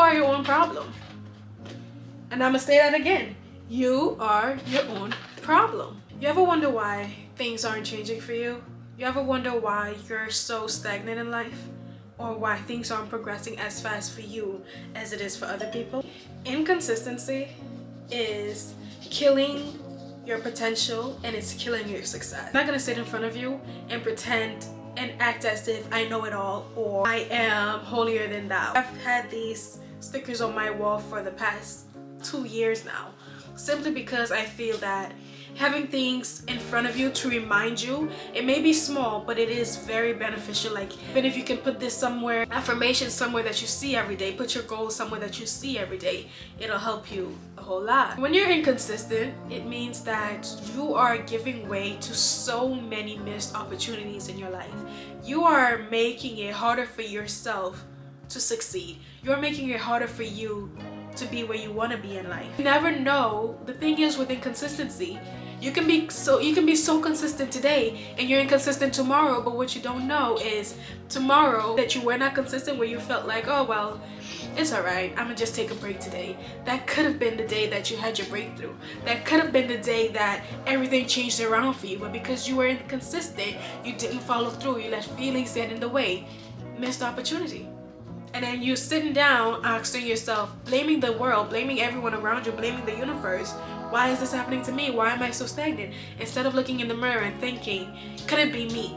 are your own problem. And I'm gonna say that again. You are your own problem. You ever wonder why things aren't changing for you? You ever wonder why you're so stagnant in life? Or why things aren't progressing as fast for you as it is for other people? Inconsistency is killing your potential and it's killing your success. I'm not gonna sit in front of you and pretend and act as if I know it all or I am holier than thou. I've had these stickers on my wall for the past 2 years now, simply because I feel that having things in front of you to remind you, it may be small, but it is very beneficial. Like, even if you can put this somewhere, affirmation somewhere that you see every day, put your goals somewhere that you see every day, it'll help you a whole lot. When you're inconsistent, it means that you are giving way to so many missed opportunities in your life. You are making it harder for yourself to succeed. You're making it harder for you to be where you want to be in life. You never know. The thing is with inconsistency, you can be so consistent today and you're inconsistent tomorrow, but what you don't know is tomorrow that you were not consistent, where you felt like, oh well, it's alright, I'm gonna just take a break today. That could have been the day that you had your breakthrough. That could have been the day that everything changed around for you, but because you were inconsistent, you didn't follow through, you let feelings get in the way, missed opportunity. And then you're sitting down asking yourself, blaming the world, blaming everyone around you, blaming the universe. Why is this happening to me? Why am I so stagnant? Instead of looking in the mirror and thinking, could it be me?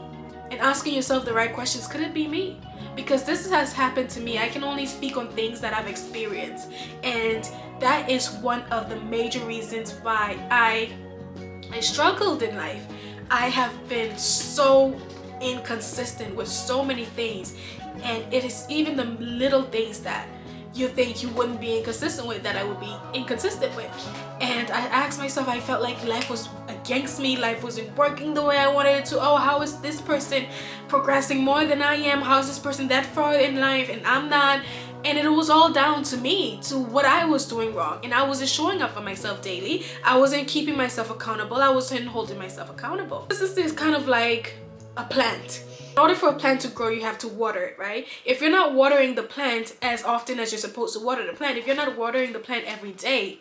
And asking yourself the right questions, could it be me? Because this has happened to me. I can only speak on things that I've experienced. And that is one of the major reasons why I struggled in life. I have been so inconsistent with so many things. And it is even the little things that you think you wouldn't be inconsistent with that I would be inconsistent with. And I asked myself, I felt like life was against me, life wasn't working the way I wanted it to. Oh, how is this person progressing more than I am? How is this person that far in life and I'm not? And it was all down to me, to what I was doing wrong. And I wasn't showing up for myself daily. I wasn't keeping myself accountable. I wasn't holding myself accountable. This is kind of like a plant. In order for a plant to grow, you have to water it, right? If you're not watering the plant as often as you're supposed to water the plant, if you're not watering the plant every day,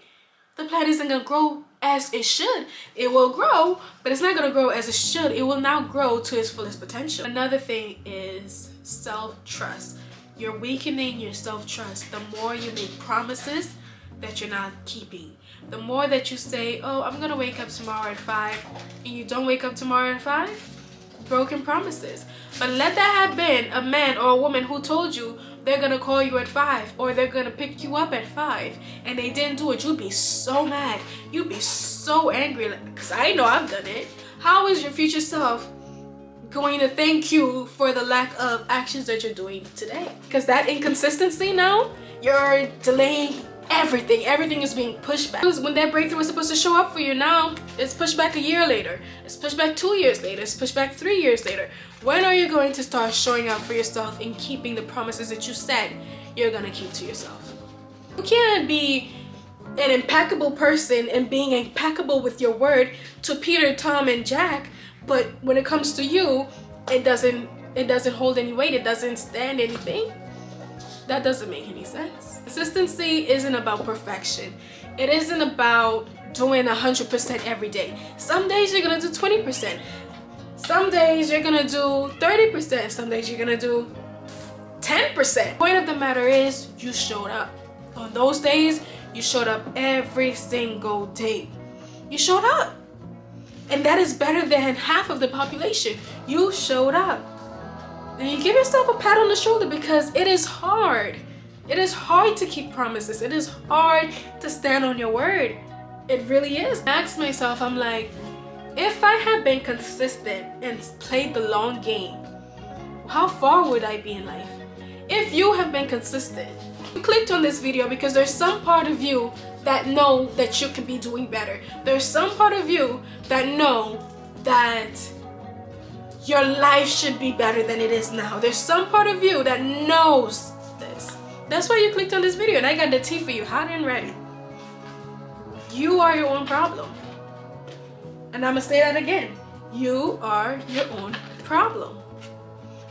the plant isn't going to grow as it should. It will grow, but it's not going to grow as it should. It will now grow to its fullest potential. Another thing is self-trust. You're weakening your self-trust. The more you make promises that you're not keeping, the more that you say, oh, I'm going to wake up tomorrow at 5, and you don't wake up tomorrow at 5, broken promises. But let that have been a man or a woman who told you they're gonna call you at 5 or they're gonna pick you up at 5 and they didn't do it. You'd be so mad, you'd be so angry, because I know I've done it. How is your future self going to thank you for the lack of actions that you're doing today? Because that inconsistency, now you're delaying everything is being pushed back. When that breakthrough was supposed to show up for you, now it's pushed back a year later, it's pushed back 2 years later, it's pushed back 3 years later. When are you going to start showing up for yourself and keeping the promises that you said you're gonna keep to yourself? You can't be an impeccable person and being impeccable with your word to Peter, Tom, and Jack, but when it comes to you, it doesn't hold any weight, it doesn't stand anything. That doesn't make any sense. Consistency isn't about perfection. It isn't about doing 100% every day. Some days you're gonna do 20%. Some days you're gonna do 30%. Some days you're gonna do 10%. The point of the matter is you showed up. On those days, you showed up every single day. You showed up. And that is better than half of the population. You showed up. And you give yourself a pat on the shoulder, because it is hard. It is hard to keep promises. It is hard to stand on your word. It really is. I ask myself, I'm like, if I had been consistent and played the long game, how far would I be in life? If you have been consistent, you clicked on this video because there's some part of you that know that you can be doing better. There's some part of you that know that your life should be better than it is now. There's some part of you that knows this. That's why you clicked on this video, and I got the tea for you, hot and ready. You are your own problem. And I'm gonna say that again. You are your own problem.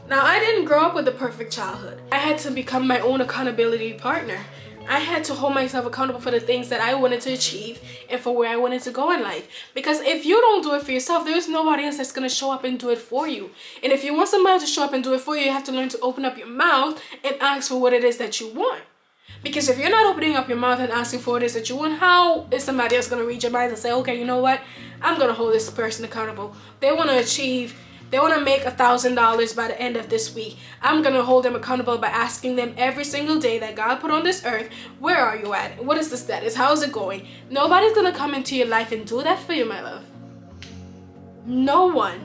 Now, I didn't grow up with a perfect childhood. I had to become my own accountability partner. I had to hold myself accountable for the things that I wanted to achieve and for where I wanted to go in life. Because if you don't do it for yourself, there's nobody else that's going to show up and do it for you. And if you want somebody to show up and do it for you, you have to learn to open up your mouth and ask for what it is that you want. Because if you're not opening up your mouth and asking for what it is that you want, how is somebody else going to read your mind and say, okay, you know what? I'm going to hold this person accountable. They want to make $1,000 by the end of this week. I'm going to hold them accountable by asking them every single day that God put on this earth, where are you at? What is the status? How is it going? Nobody's going to come into your life and do that for you, my love. No one.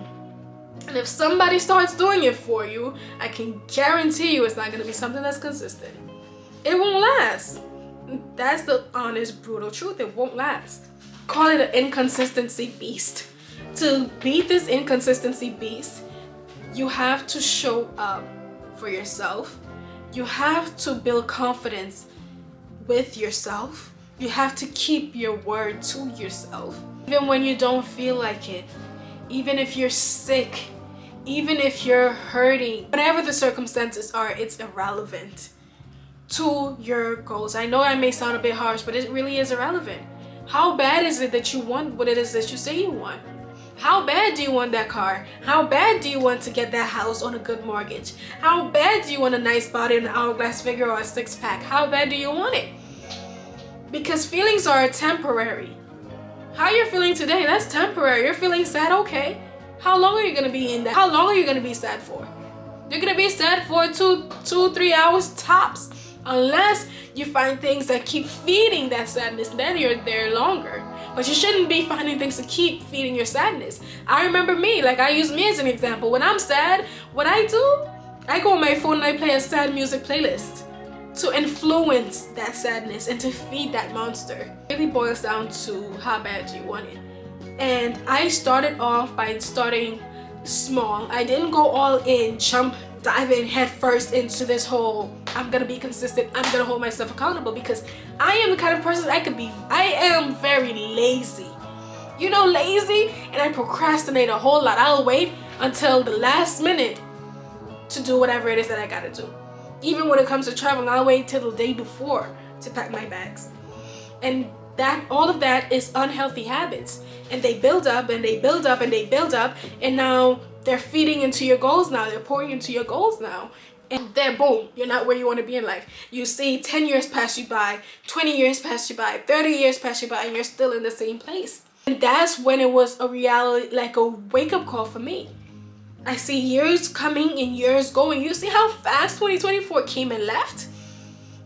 And if somebody starts doing it for you, I can guarantee you it's not going to be something that's consistent. It won't last. That's the honest, brutal truth. It won't last. Call it an inconsistency beast. To beat this inconsistency beast, you have to show up for yourself. You have to build confidence with yourself. You have to keep your word to yourself. Even when you don't feel like it, even if you're sick, even if you're hurting, whatever the circumstances are, it's irrelevant to your goals. I know I may sound a bit harsh, but it really is irrelevant. How bad is it that you want what it is that you say you want? How bad do you want that car? How bad do you want to get that house on a good mortgage? How bad do you want a nice body, an hourglass figure, or a six-pack? How bad do you want it? Because feelings are temporary. How you're feeling today, that's temporary. You're feeling sad, okay. How long are you going to be in that? How long are you going to be sad for? You're going to be sad for 2-3 hours tops. Unless you find things that keep feeding that sadness, then you're there longer. But you shouldn't be finding things to keep feeding your sadness. I remember me, like I use me as an example. When I'm sad, what I do, I go on my phone and I play a sad music playlist to influence that sadness and to feed that monster. It really boils down to how bad do you want it. And I started off by starting small. I didn't go all in, dive in head first into this whole I'm gonna be consistent, I'm gonna hold myself accountable, because I am the kind of person I am very lazy. You know, lazy, and I procrastinate a whole lot. I'll wait until the last minute to do whatever it is that I gotta do. Even when it comes to traveling, I'll wait till the day before to pack my bags. And all of that is unhealthy habits. And they build up and they build up and they build up, and now they're feeding into your goals now. They're pouring into your goals now. And then boom, you're not where you want to be in life. You see 10 years pass you by, 20 years pass you by, 30 years pass you by, and you're still in the same place. And that's when it was a reality, like a wake-up call for me. I see years coming and years going. You see how fast 2024 came and left?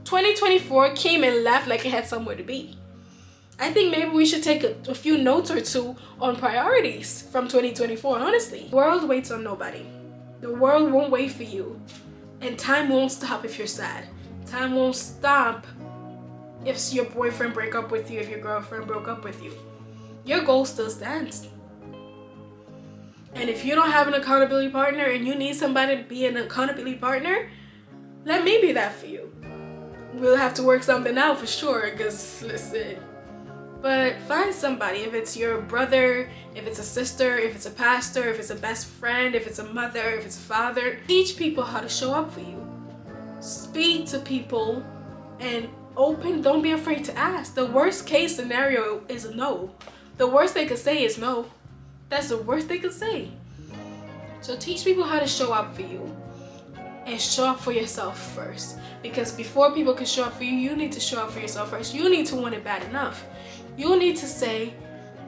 2024 came and left like it had somewhere to be. I think maybe we should take a few notes or two on priorities from 2024, honestly. The world waits on nobody. The world won't wait for you. And time won't stop if you're sad. Time won't stop if your boyfriend break up with you, if your girlfriend broke up with you. Your goal still stands. And if you don't have an accountability partner and you need somebody to be an accountability partner, let me be that for you. We'll have to work something out for sure, because listen. But find somebody, if it's your brother, if it's a sister, if it's a pastor, if it's a best friend, if it's a mother, if it's a father. Teach people how to show up for you. Speak to people and don't be afraid to ask. The worst case scenario is a no. The worst they could say is no. That's the worst they could say. So teach people how to show up for you. And show up for yourself first. Because before people can show up for you, you need to show up for yourself first. You need to want it bad enough. You need to say,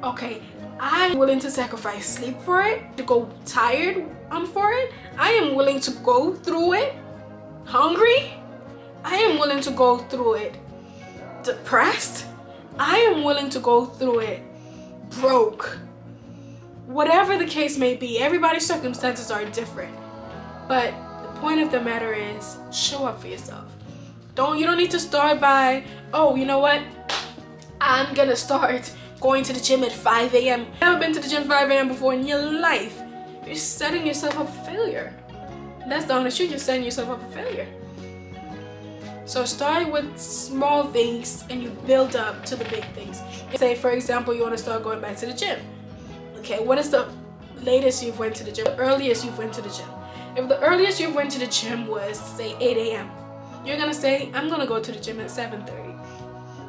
okay, I'm willing to sacrifice sleep for it, to go tired for it. I am willing to go through it hungry. I am willing to go through it depressed. I am willing to go through it broke. Whatever the case may be, everybody's circumstances are different. But the point of the matter is, show up for yourself. You don't need to start by, oh, you know what? I'm gonna start going to the gym at 5 a.m. Never been to the gym 5 a.m. before in your life. You're setting yourself up for failure. That's the honest truth. You're setting yourself up for failure. So start with small things and you build up to the big things. Say, for example, you want to start going back to the gym. Okay, what is the latest you've went to the gym? The earliest you've went to the gym? If the earliest you went to the gym was, say, 8 a.m., You're gonna say, I'm gonna go to the gym at 7:30.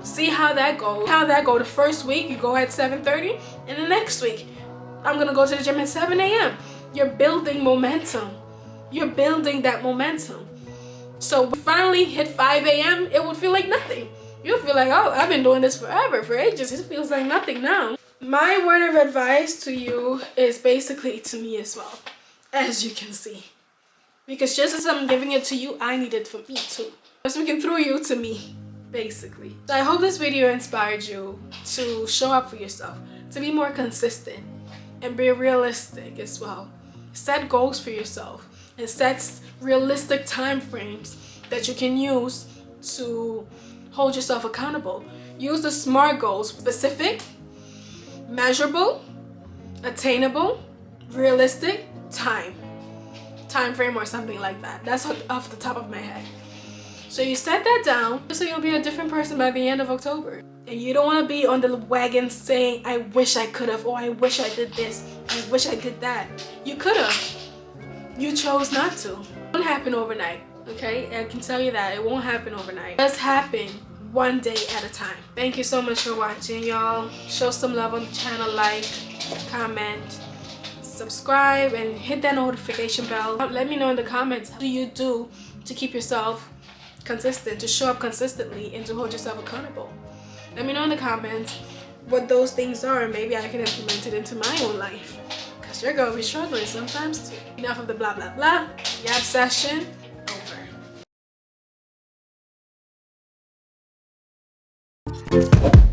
See how that goes. How that go. The first week you go at 7:30, and the next week I'm gonna go to the gym at 7 a.m. You're building momentum. You're building that momentum. So when you finally hit 5 a.m., it would feel like nothing. You'll feel like, oh, I've been doing this forever, for ages. It feels like nothing now. My word of advice to you is basically to me as well, as you can see. Because just as I'm giving it to you, I need it for me too. I'm speaking through you to me, basically. So I hope this video inspired you to show up for yourself, to be more consistent and be realistic as well. Set goals for yourself and set realistic time frames that you can use to hold yourself accountable. Use the SMART goals: specific, measurable, attainable, realistic, time frame or something like that. That's off the top of my head. So you set that down so you'll be a different person by the end of October. And you don't want to be on the wagon saying, I wish I could have, or I wish I did this, I wish I did that. You could have. You chose not to. It won't happen overnight, okay? I can tell you that. It won't happen overnight. It does happen one day at a time. Thank you so much for watching, y'all. Show some love on the channel, like, comment, subscribe, and hit that notification bell. Let me know in the comments, what do you do to keep yourself consistent, to show up consistently, and to hold yourself accountable? Let me know in the comments what those things are, and maybe I can implement it into my own life, because you're gonna be struggling sometimes too. Enough of the blah blah blah. Yap session over.